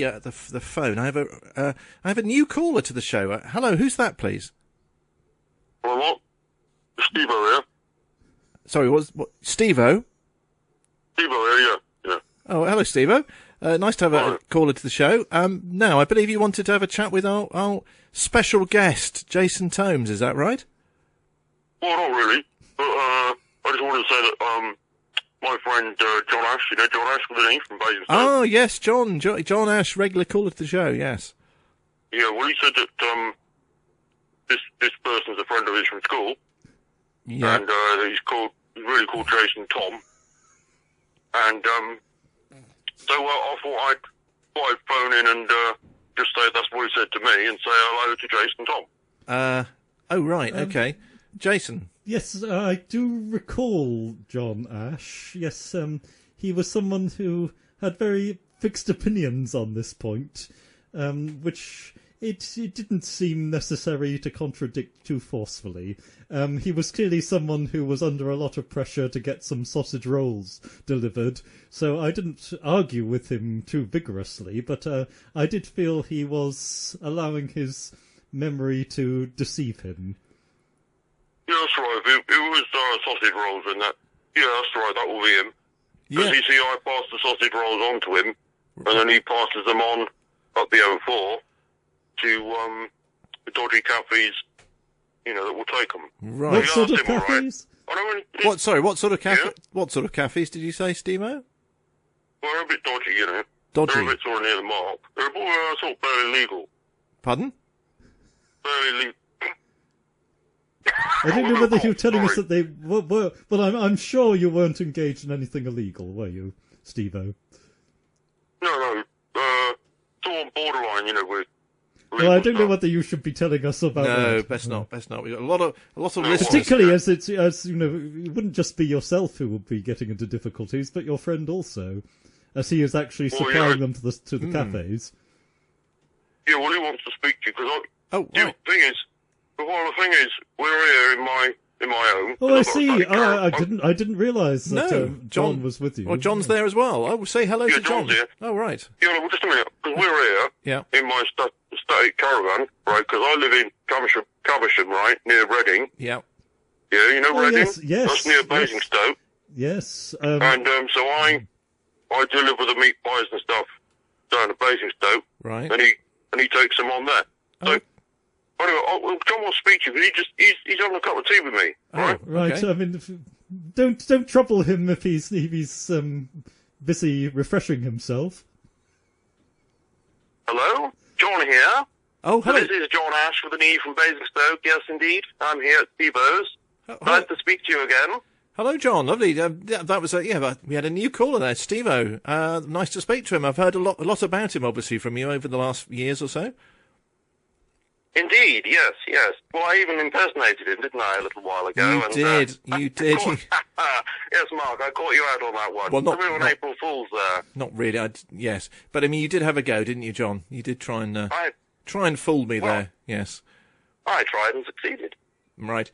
the phone. I have a new caller to the show. Hello, who's that, please? Well, what? Stevo here. Sorry, what? Stevo? Stevo here, yeah. Oh, hello, Stevo. Nice to have a caller to the show. Now, I believe you wanted to have a chat with our special guest, Jason Tomes. Is that right? Well, not really. But I just wanted to say that my friend John Ashe, you know John Ashe with an E from Basingstoke. Oh, yes, John Ashe, regular caller to the show, yes. Yeah, well, he said that this person's a friend of his from school. Yeah. And he's really called Jason Tom. And so I thought I'd phone in and just say that's what he said to me and say hello to Jason Tom. Oh, right, okay. Jason. Yes, I do recall John Ashe. Yes, he was someone who had very fixed opinions on this point, which it didn't seem necessary to contradict too forcefully. He was clearly someone who was under a lot of pressure to get some sausage rolls delivered, so I didn't argue with him too vigorously, but I did feel he was allowing his memory to deceive him. Yeah, that's right. It was sausage rolls and that. Yeah, that's right. That will be him. Because you see, I passed the sausage rolls on to him, and then he passes them on up the M4 to the dodgy cafes, you know, that will take them. Right. What sort of cafes? What sort of cafe? Yeah? What sort of cafes did you say, Stevo? Well, they're a bit dodgy, you know. Dodgy? They're a bit sort of near the mark. They're sort of barely legal. Pardon? Barely legal. I don't know whether you were telling us that they were, but I'm sure you weren't engaged in anything illegal, were you, Stevo? No. It's all on borderline, you know, with. Well, I don't know whether you should be telling us about that. No, best not. We've got a lot of listeners. Particularly as you know, it wouldn't just be yourself who would be getting into difficulties, but your friend also, as he is actually supplying them to the cafes. Yeah, well, he wants to speak to you because right. The thing is, we're here in my home. Oh, I see. I didn't realise that John was with you. Well, John's there as well. I will say hello to John. John's here. Oh, right. Yeah, well, just a minute, because we're here in my static caravan, right? Because I live in Caversham, right, near Reading. Yeah. Yeah, you know Reading? Yes. That's near Basingstoke. Yes. And so I deliver the meat pies and stuff down to Basingstoke. Right. And he takes them on there. So. Anyway, John will speak to you because he's having a cup of tea with me. Right? Right. Okay. I mean, don't trouble him if he's busy refreshing himself. Hello, John here. Oh, hello. This is John Ashe with an E from Basingstoke. Yes, indeed. I'm here at Stevo's. Nice to speak to you again. Hello, John. Lovely. That was we had a new caller there, Stevo. Nice to speak to him. I've heard a lot about him, obviously, from you over the last years or so. Indeed, yes. Well, I even impersonated him, didn't I, a little while ago? You did. Yes, Mark, I caught you out on that one. Well, not April Fool's there. Not really. Yes, but I mean, you did have a go, didn't you, John? You did try and fool me there. Yes. I tried and succeeded. Right.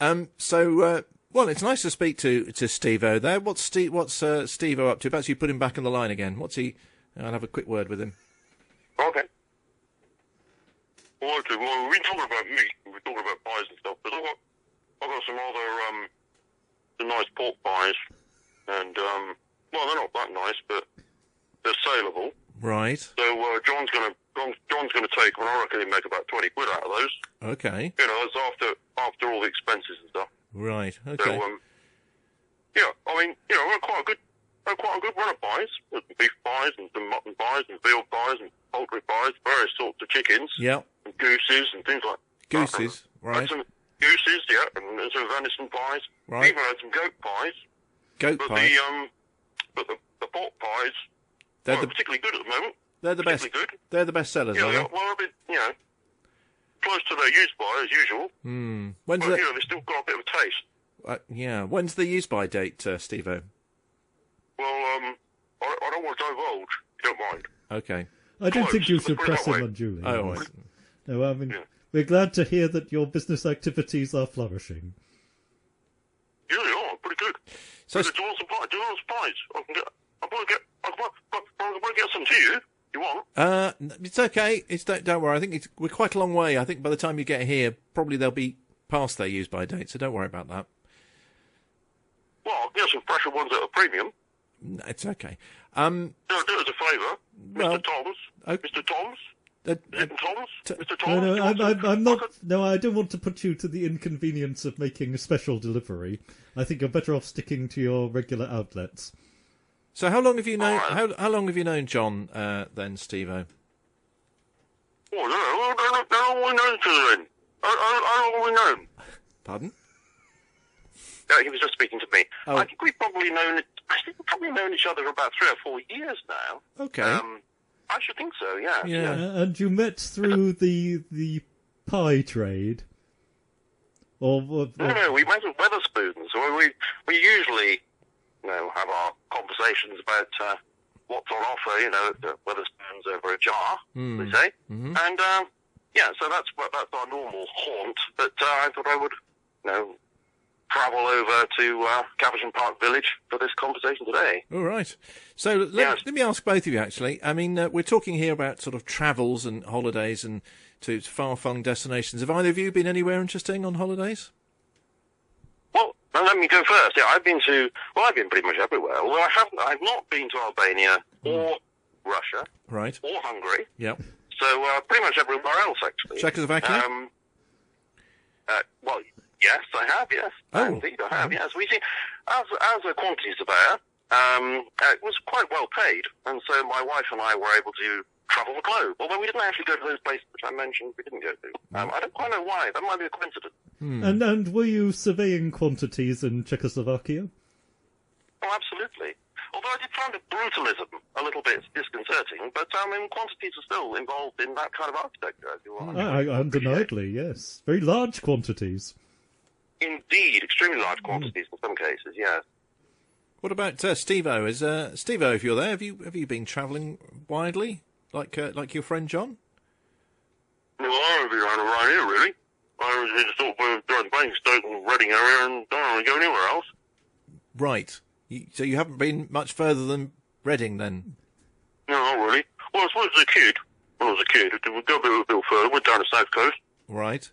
Well, it's nice to speak to Stevo there. What's Stevo up to? Perhaps you put him back on the line again. What's he? I'll have a quick word with him. Okay. Well, we've been talking about meat, we're talking about pies and stuff, but I've got some other some nice pork pies, and well, they're not that nice, but they're saleable. Right. So John's gonna take them, and I reckon he'll make about 20 quid out of those. Okay. You know, that's after all the expenses and stuff. Right. Okay. So yeah, I mean, you know, we're quite a good run of pies. There's some beef pies and some mutton pies and veal pies and poultry pies, various sorts of chickens. Yeah. And gooses and things like that. Gooses, right. Some gooses, yeah, and some venison pies. Right. Even had some goat pies. Goat pies. But the pork pies they're particularly good at the moment. They're the best. Good. They're the best sellers, yeah, are they? Well, a bit, you know, close to their use by as usual. But, you know, they've still got a bit of a taste. Yeah. When's the use by date, Stevo? Well, I don't want to divulge, if you don't mind. Okay. I don't think you should press him unduly. Oh, right. No, I mean, we're glad to hear that your business activities are flourishing. Yeah, they are pretty good. So, do you want some pies? I'm going to get some to you. You want? It's okay. Don't worry. I think we're quite a long way. I think by the time you get here, probably they'll be past their use-by date, so don't worry about that. Well, I'll get some fresher ones at a premium. No, it's okay. Do us a favour, Well, Mr. Thomas. okay. Mr. Thomas? Is it Thomas? Mr. No, Thomas? I'm not. No, I don't want to put you to the inconvenience of making a special delivery. I think you're better off sticking to your regular outlets. So how long have you known? Alright. How long have you known John? Then, Stevo? Oh, no, how long have we known each other then? How long have we known? Pardon? He was just speaking to me. Oh. I think we've probably known each other for about 3 or 4 years now. Okay. I should think so, yeah. Yeah. And you met through the pie trade, or No, we met at Weatherspoons. So we usually, have our conversations about what's on offer, at Weatherspoons over a jar, we say. Mm-hmm. And, so that's our normal haunt. But I thought I would, travel over to Caversham Park Village for this conversation today. All right. So let me ask both of you, actually. I mean, we're talking here about sort of travels and holidays and to far-flung destinations. Have either of you been anywhere interesting on holidays? Well, let me go first. Yeah, I've been pretty much everywhere. Although I've not been to Albania or Russia. Right. Or Hungary. Yep. So pretty much everywhere else, actually. Czechoslovakia? Well, yes, I have, yes. Oh. Indeed, I have, yes. We see, as a quantity surveyor, it was quite well paid, and so my wife and I were able to travel the globe. Although we didn't actually go to those places which I mentioned we didn't go to. I don't quite know why. That might be a coincidence. and were you surveying quantities in Czechoslovakia? Oh, absolutely. Although I did find the brutalism a little bit disconcerting, but quantities are still involved in that kind of architecture. If you want. Undeniably, yes. Very large quantities. Indeed, extremely large quantities in some cases, yes. What about Stevo? Stevo, if you're there, have you been travelling widely, like your friend John? No, I haven't been around here, really. I was in sort of during Basingstoke and Reading area and don't really go anywhere else. Right. So you haven't been much further than Reading, then? No, not really. Well, when I was a kid, we go a bit further, went down the south coast. Right.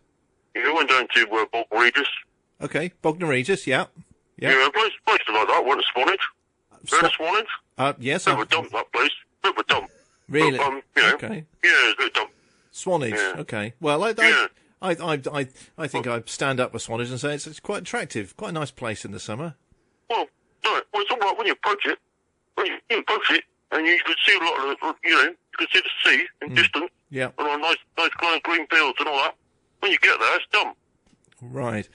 Yeah, went down to Bognor Regis. Okay, Bognor Regis, yeah. Yeah, places like that. Went to Swanage. Heard of Swanage? Yes. Bit of a dump, that place. Bit of a dump. Really? But, Okay. Yeah, it's a bit of a dump. Swanage. Yeah. Okay. Well, I think Well, I stand up with Swanage and say it's quite attractive, quite a nice place in the summer. Well, it's all right when you approach it. When you approach it, and you can see a lot of, you can see the sea in distance. Yeah. And all nice green fields and all that. When you get there, it's dumb. Right.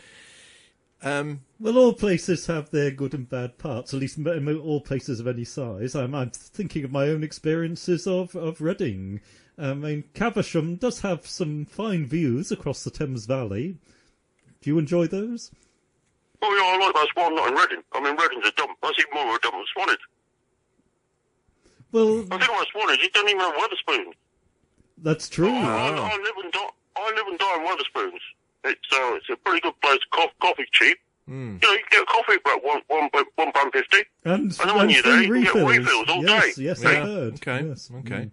Well, all places have their good and bad parts, at least all places of any size. I'm thinking of my own experiences of Reading. I mean, Caversham does have some fine views across the Thames Valley. Do you enjoy those? Oh, yeah, I like that Swan, not in Reading. I mean, Reading's a dump. That's even more of a dump than Swanage. Well, I think about Swanage, you don't even have Weatherspoons. that's true. I live and die in Weatherspoons. It's a pretty good place. Coffee's cheap. You can get coffee for about £1.50. And then when you're there, you can get refills. refills all Yes, day. yes, Yeah. I heard. Okay. Yes. Okay.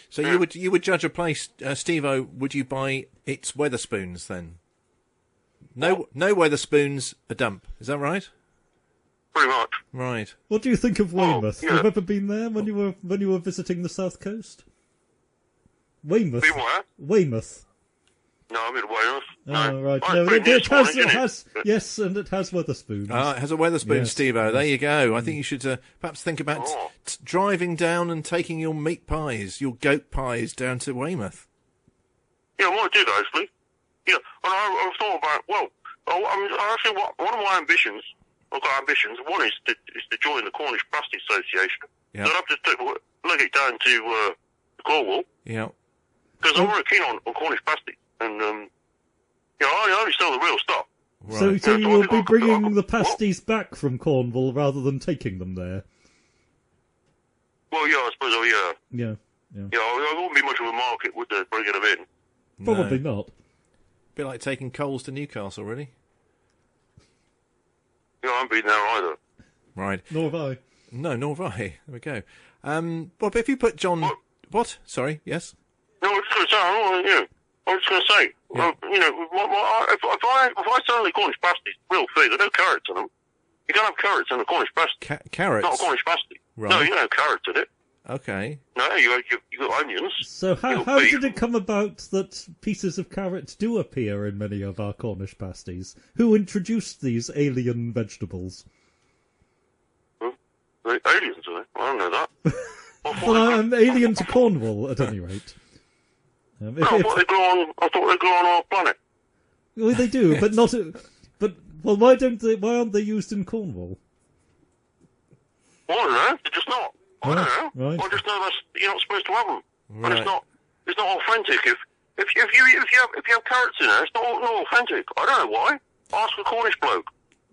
So you would judge a place, Stevo? Would you buy its Weatherspoons then? No Weatherspoons, a dump. Is that right? Pretty much. Right. What do you think of Weymouth? yeah. You've ever been there when you were visiting the south coast? Weymouth. Been where? Weymouth. No, I'm in Wales. Oh, right. Oh, No, it's pretty near it Swanage, isn't has. Yes, and it has Weatherspoons. Ah, it has a Weatherspoon, Yes. Stevo. There you go. I think you should perhaps think about Oh. driving down and taking your meat pies, your goat pies, down to Weymouth. Yeah, well, I did, actually. Yeah, and I've thought about, one of my ambitions, I've got ambitions, one is to join the Cornish Pasty Association. Yeah. So I'd have to leg it down to Cornwall, Yeah. because I'm very keen on Cornish pasty. And, I only sell the real stuff. Right. So Yeah, you so I will think be I could- bringing the pasties back from Cornwall rather than taking them there. Well, yeah, I suppose, Yeah. Yeah, I wouldn't be much of a market, would there, bringing them in? Probably No. not. Bit like taking coals to Newcastle, really. Yeah, I haven't been there either. Right. Nor have I. No, nor have I. There we go. Bob, if you put John... What? Sorry. Yes. No, I was just going to say, I was just going to say, if I suddenly Cornish pasties, real thing, there's no carrots in them. You can't have carrots in a Cornish pasty. Carrots? Not a Cornish pasty. Right. No, you don't have carrots in it. Okay. No, you got onions. So how did it come about that pieces of carrot do appear in many of our Cornish pasties? Who introduced these alien vegetables? The aliens, are they? I don't know that. Well, I'm alien to Cornwall, at any rate. I thought they grew on our planet. Well, they do, but not. Well, why aren't they used in Cornwall? I don't know. They're just not. I don't know. Right. I just know you're not supposed to have them, Right. and it's not authentic. If you have carrots in there, it's not authentic. I don't know why. Ask a Cornish bloke.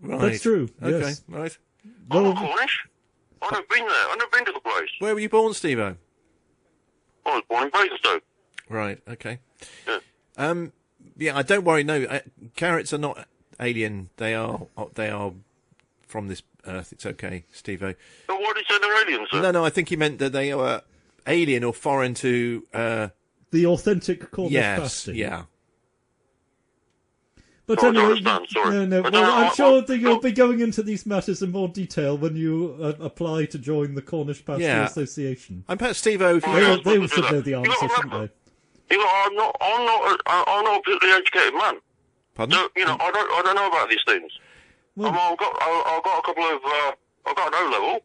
Right. That's true. Okay. Yes. Right. I'm not Cornish. I've never been there. I've never been to the place. Where were you born, Stevo? I was born in Basingstoke. Right. Okay. Yeah. Yeah. Don't worry. No, carrots are not alien. They are from this earth. It's okay, Stevo. But why did you say they're aliens, sir? No. I think he meant that they are alien or foreign to. The authentic Cornish Yes. pasty. Yeah. But Oh, I don't anyway, understand, sorry. no. I don't Well, know, I'm sure that you'll well- be going into these matters in more detail when you apply to join the Cornish Pasty Yeah. Association. And perhaps Stevo, if you Well, They yeah. should know the You answer, gotta shouldn't remember- they? I'm not a particularly educated man. pardon? So, I don't know about these things. Well- I've got a couple of, I've got an O-level.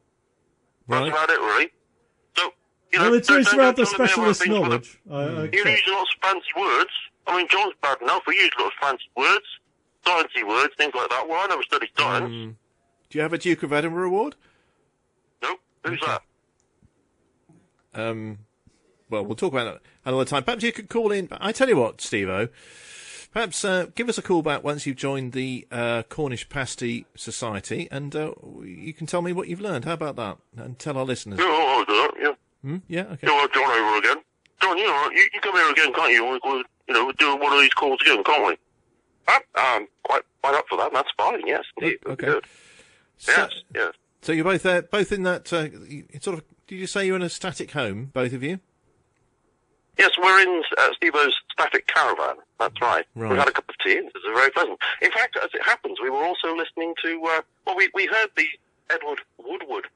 That's Right. about it, really. So, Well, it's don't rather tell me about specialist things with knowledge. You're using lots of fancy words. I mean, John's bad enough. We use lots of fancy words, sciencey words, things like that. Well, I never studied science. Do you have a Duke of Edinburgh award? Nope. Who's that? Well, we'll talk about that another time. Perhaps you could call in. I tell you what, Stevo, perhaps give us a call back once you've joined the Cornish Pasty Society, and you can tell me what you've learned. How about that? And tell our listeners. Yeah, I'll do that, yeah. Yeah, okay. You'll have John over again. John, you come here again, can't you? We'll do one of these calls again, can't we? I'm quite up for that. That's fine, yes. Indeed. Okay. Good. So, Yes. so you're both in that sort of. Did you say you're in a static home, both of you? Yes, we're in Stevo's static caravan. That's right. Right. We've had a cup of tea. This is very pleasant. In fact, as it happens, we were also listening to, we heard the Edward Woodward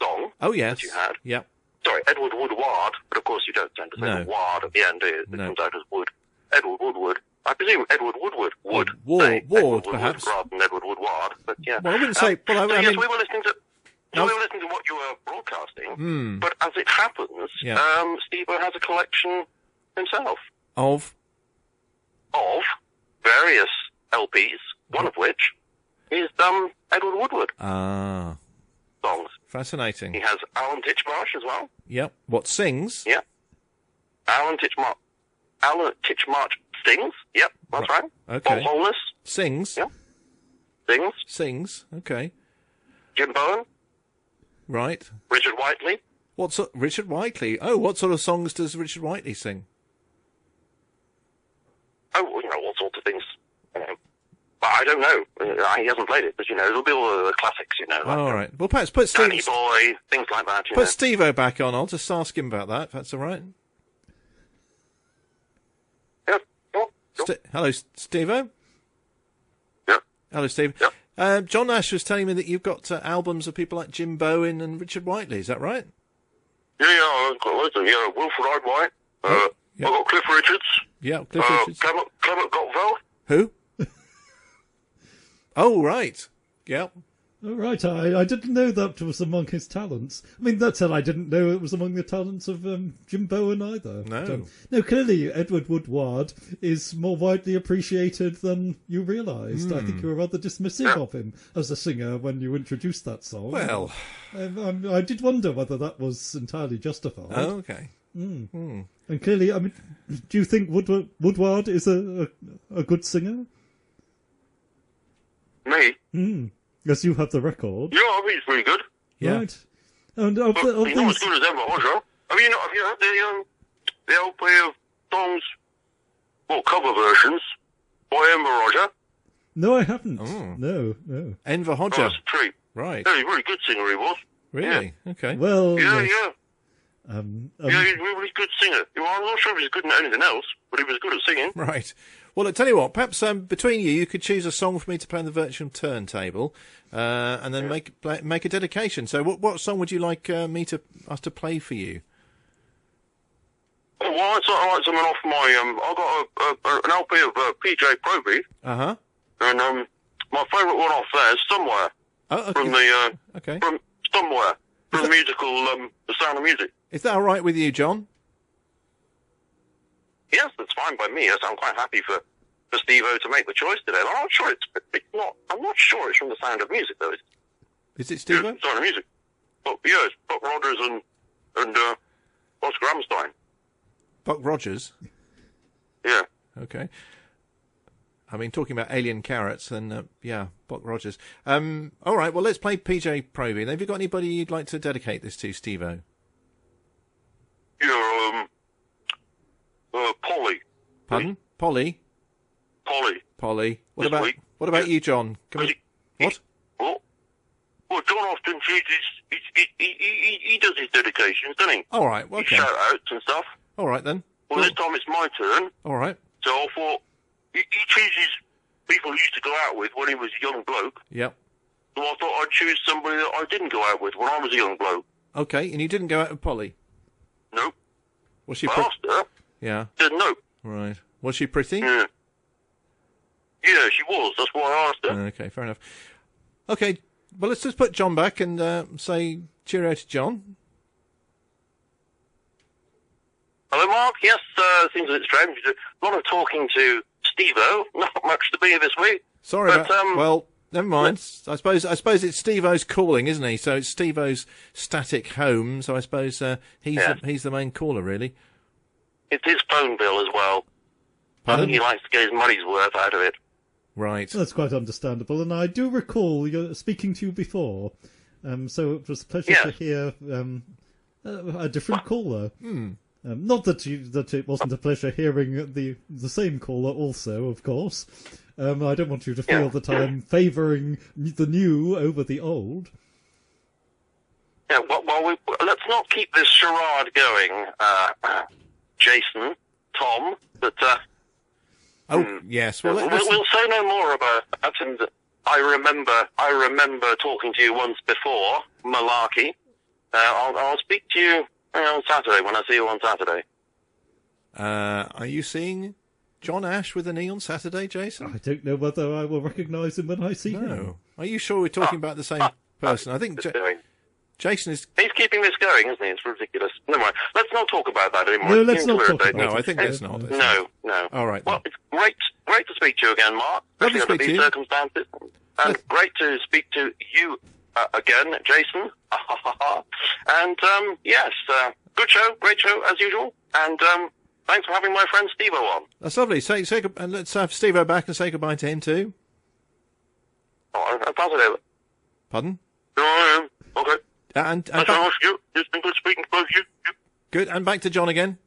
song. Oh, yes. That you had. Yep. Sorry, Edward Woodward, but of course you don't tend to say No. the ward at the end, do you? It No. comes out as Wood. Edward Woodward. I presume Edward Woodward would Ward, say Ward, Edward Woodward perhaps. rather than Edward Woodward, but yeah. Well, I wouldn't say. Well, So I yes, mean, we were listening to. No. We were listening to what you were broadcasting, Hmm. but as it happens, Yeah. Stevo has a collection himself of of various LPs, one of which is Edward Woodward songs. He fascinating. has Alan Titchmarsh as well. Yep. What sings? Yeah. Alan Titchmarsh sings. Yep, that's right. Okay. Bob Holness Sings. Yeah. sings. Sings. Okay. Jim Bowen, Right. Richard Whiteley. Richard Whiteley? Oh, what sort of songs does Richard Whiteley sing? Oh, all sorts of things. But I don't know. He hasn't played it, but it'll be all the classics. Like All right. Well, perhaps put Danny Steve, Boy, things like that. put Stevo back on. I'll just ask him about that. If that's all right. Yeah. Sure. Hello, Stevo. Yeah. Hello, Steve. Yeah. John Ashe was telling me that you've got albums of people like Jim Bowen and Richard Whiteley. Is that right? Yeah, I've got loads of Wilfred Hyde White. Yeah. I've got Cliff Richards. Yeah, Cliff Richards. Clement Gottveld. Who? Oh, right. Yeah. Oh, right, I didn't know that was among his talents. I mean, that said, I didn't know it was among the talents of Jim Bowen either. No. But, no, clearly Edward Woodward is more widely appreciated than you realised. I think you were rather dismissive of him as a singer when you introduced that song. Well. I did wonder whether that was entirely justified. Oh, okay. And clearly, I mean, do you think Woodward is a good singer? Me? Yes, you have the record. Yeah, I think he's pretty good. Yeah. Right. And of But he's not as these... good as Emma Roger. Have you heard the LP of songs, cover versions by Emma Roger? No, I haven't. Oh. No. Enver Oh, Hodja. it's a treat. Right. Yeah, he's a really good singer he was. Really? Okay. Well, Yeah, yes. yeah. Yeah, he's a really good singer. Well, I'm not sure if he's good at anything else, but he was good at singing. Right. Well, I tell you what, perhaps between you could choose a song for me to play on the virtual turntable, and then make a dedication. So, what song would you like us to play for you? Well, I like something off my. I got an LP of PJ Proby. Uh-huh. And my favourite one off there is Somewhere. Oh, okay. From the okay. From Somewhere, from the musical The Sound of Music. Is that all right with you, John? Yes, that's fine by me. Yes, I'm quite happy for Stevo to make the choice today. I'm not sure it's not. I'm not sure it's from The Sound of Music though. Is it Stevo? It's Sound of Music. But yeah, it's Buck Rogers and Oscar Hammerstein. Buck Rogers. Yeah. Okay. I mean, talking about alien carrots, then yeah, Buck Rogers. All right. Well, let's play PJ Proby. Have you got anybody you'd like to dedicate this to, Stevo? Yeah. Polly. Pardon? Polly. Polly. What about you, John? What? Well, John often chooses. He does his dedications, doesn't he? All right. Okay. His shout outs and stuff. All right then. Well, this time it's my turn. All right. So I thought he chooses people he used to go out with when he was a young bloke. Yep. So I thought I'd choose somebody that I didn't go out with when I was a young bloke. Okay, and you didn't go out with Polly? Nope. Was she I pretty? asked her. Yeah. Said no. Right. Was she pretty? Yeah. Yeah, she was. That's why I asked her. Okay, fair enough. Okay, well, let's just put John back and say cheerio to John. Hello, Mark. Yes, seems a bit strange. A lot of talking to Stevo. Not much to be this week. Sorry about. Well, never mind. I suppose it's Stevo's calling, isn't he? So it's Stevo's static home. So I suppose he's the main caller, really. It's his phone bill as well. Pardon? He likes to get his money's worth out of it. Right. That's quite understandable, and I do recall speaking to you before, so it was a pleasure to hear a different caller. Not that it wasn't a pleasure hearing the same caller also, of course. I don't want you to feel that I'm favouring the new over the old. Yeah, well, let's not keep this charade going, Jason, Tom, but... yes. Well, we'll say no more about that. And I remember talking to you once before, malarkey. I'll speak to you on Saturday when I see you on Saturday. Are you seeing John Ashe with an E on Saturday, Jason? I don't know whether I will recognise him when I see him. No. Are you sure we're talking about the same person? I think Jason is... He's keeping this going, isn't he? It's ridiculous. Never mind. Let's not talk about that anymore. No, let's not talk about it. No, I think let's not. No. All right. Well, it's great to speak to you again, Mark. Lovely to speak to you. Circumstances. And great to speak to you again, Jason. And, yes, good show, great show, as usual. And thanks for having my friend Stevo on. That's lovely. And let's have Stevo back and say goodbye to him too. Oh, I'll pass it over. Pardon? No, okay. And Thanks very much. It's been good speaking to both of you. Good. And back to John again.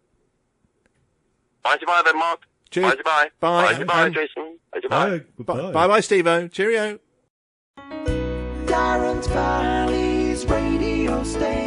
Bye-bye then, Mark. Cheers. Bye-bye. Bye. Bye-bye, Jason. Bye-bye. Goodbye. Bye-bye, Stevo. Cheerio. Darren's Valley's radio station.